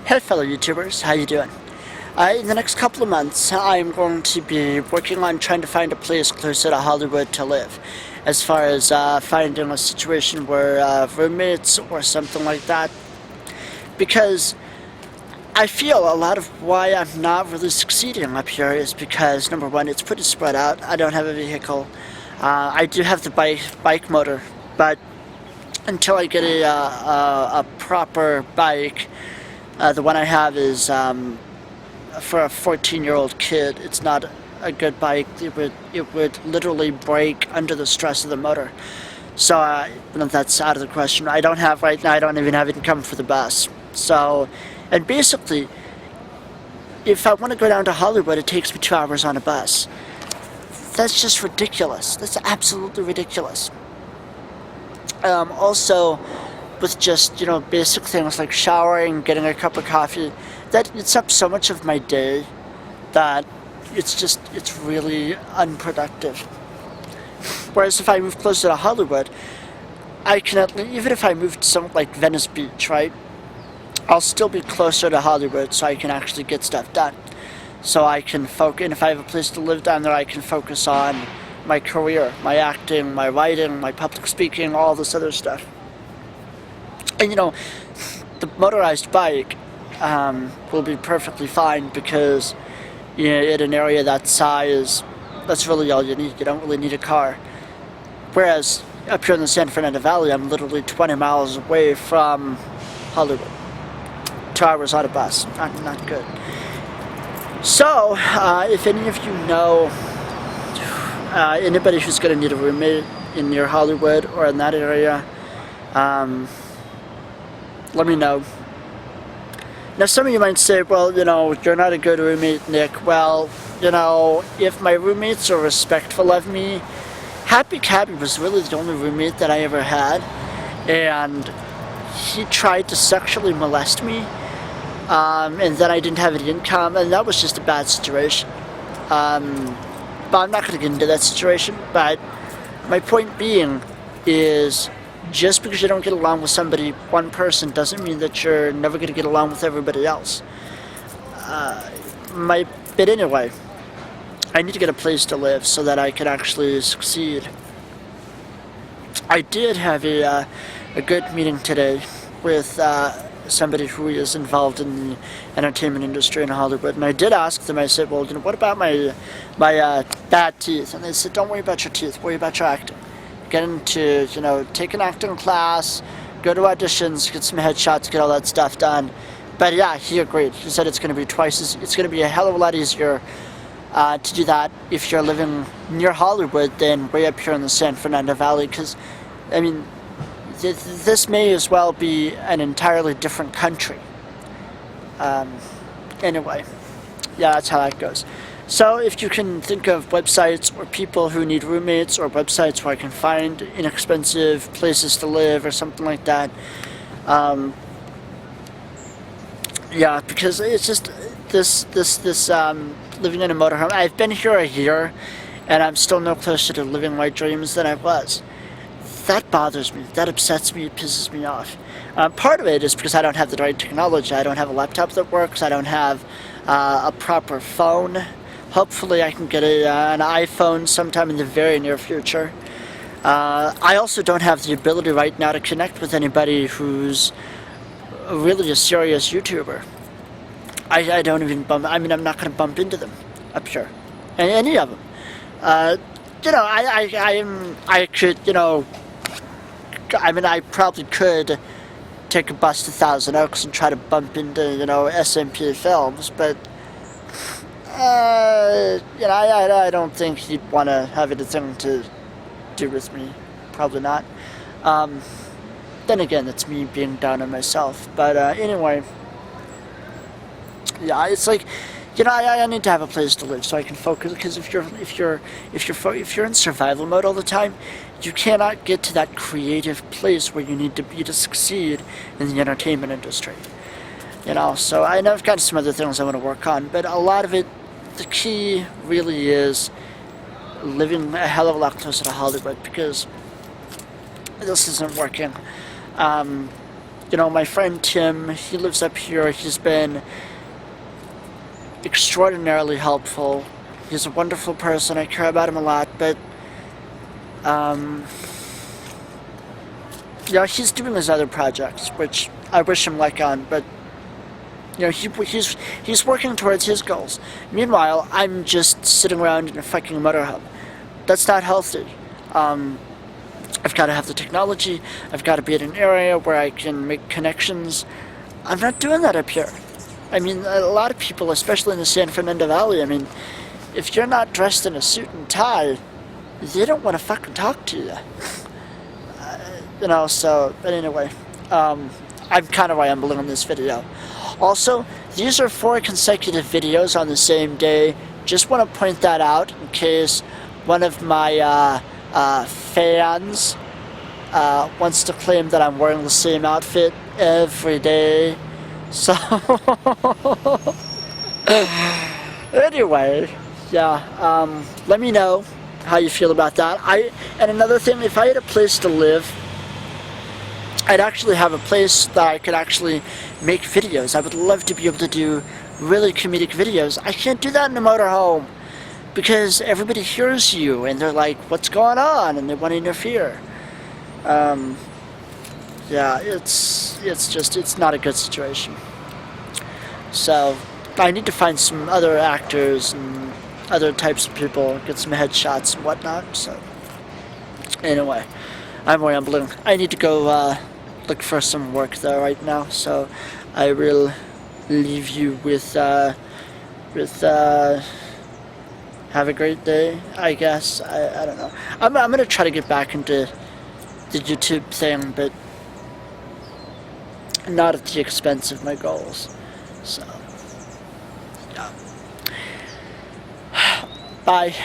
Hey fellow YouTubers, how you doing? In the next couple of months, I'm going to be working on trying to find a place closer to Hollywood to live. As far as finding a situation where roommates or something like that. Because I feel a lot of why I'm not really succeeding up here is because, number one, it's pretty spread out. I don't have a vehicle. I do have the bike motor, but until I get a proper bike, the one I have is for a 14-year-old kid. It's not a good bike. It would literally break under the stress of the motor. So that's out of the question. I don't have right now. I don't even have income for the bus. So, and basically, if I want to go down to Hollywood, it takes me 2 hours on a bus. That's just ridiculous. That's absolutely ridiculous. Also, with just, basic things like showering, getting a cup of coffee, that eats up so much of my day that it's really unproductive. Whereas if I move closer to Hollywood, I can even if I moved to something like Venice Beach, right, I'll still be closer to Hollywood so I can actually get stuff done. So I can focus, and if I have a place to live down there, I can focus on my career, my acting, my writing, my public speaking, all this other stuff. And the motorized bike will be perfectly fine because in an area that size, that's really all you need. You don't really need a car. Whereas up here in the San Fernando Valley, I'm literally 20 miles away from Hollywood. 2 hours on a bus. Not good. So, if any of you know anybody who's going to need a roommate in near Hollywood or in that area, let me know. Now, some of you might say, well, you're not a good roommate, Nick. Well, if my roommates are respectful of me, Happy Cabby was really the only roommate that I ever had, and he tried to sexually molest me, and then I didn't have any income, and that was just a bad situation. But I'm not going to get into that situation, but my point being is, just because you don't get along with one person, doesn't mean that you're never going to get along with everybody else. But anyway, I need to get a place to live so that I can actually succeed. I did have a good meeting today with somebody who is involved in the entertainment industry in Hollywood, and I did ask them. I said, well, what about my bad teeth? And they said, don't worry about your teeth, worry about your acting. Get into, take an acting class, go to auditions, get some headshots, get all that stuff done. But yeah, he agreed. He said it's going to be a hell of a lot easier to do that if you're living near Hollywood than way up here in the San Fernando Valley, because, this may as well be an entirely different country. Anyway, yeah, that's how that goes. So if you can think of websites or people who need roommates, or websites where I can find inexpensive places to live or something like that, yeah, because it's just this living in a motorhome. I've been here a year, and I'm still no closer to living my dreams than I was. That bothers me. That upsets me. It pisses me off. Part of it is because I don't have the right technology. I don't have a laptop that works. I don't have a proper phone. Hopefully I can get an iPhone sometime in the very near future. I also don't have the ability right now to connect with anybody who's really a serious YouTuber. I don't even I'm not going to bump into them up here. Any of them. I could, I probably could take a bus to Thousand Oaks and try to bump into, SMP Films, but I don't think he'd want to have anything to do with me. Probably not. Then again, it's me being down on myself. But anyway, yeah, it's like, I need to have a place to live so I can focus. Because if you're in survival mode all the time, you cannot get to that creative place where you need to be to succeed in the entertainment industry. So I know I've got some other things I want to work on, but a lot of it, the key really is living a hell of a lot closer to Hollywood, because this isn't working. You know, my friend Tim, he lives up here. He's been extraordinarily helpful. He's a wonderful person. I care about him a lot, but yeah, he's doing his other projects, which I wish him luck on, but you know, he's working towards his goals. Meanwhile, I'm just sitting around in a fucking motorhome. That's not healthy. I've got to have the technology. I've got to be in an area where I can make connections. I'm not doing that up here. I mean, a lot of people, especially in the San Fernando Valley, I mean, if you're not dressed in a suit and tie, they don't want to fucking talk to you. You know, so, but anyway, I'm kind of rambling in this video. Also, these are 4 consecutive videos on the same day. Just want to point that out in case one of my fans wants to claim that I'm wearing the same outfit every day. So, anyway, yeah, let me know how you feel about that. And another thing, if I had a place to live, I'd actually have a place that I could actually make videos. I would love to be able to do really comedic videos. I can't do that in a motorhome because everybody hears you and they're like, what's going on? And they want to interfere. Yeah, it's not a good situation. So I need to find some other actors and other types of people, get some headshots and whatnot. So anyway, I'm rambling. I need to go look for some work though right now, so I will leave you with have a great day, I guess. I don't know. I'm gonna try to get back into the YouTube thing, but not at the expense of my goals. So yeah. Bye.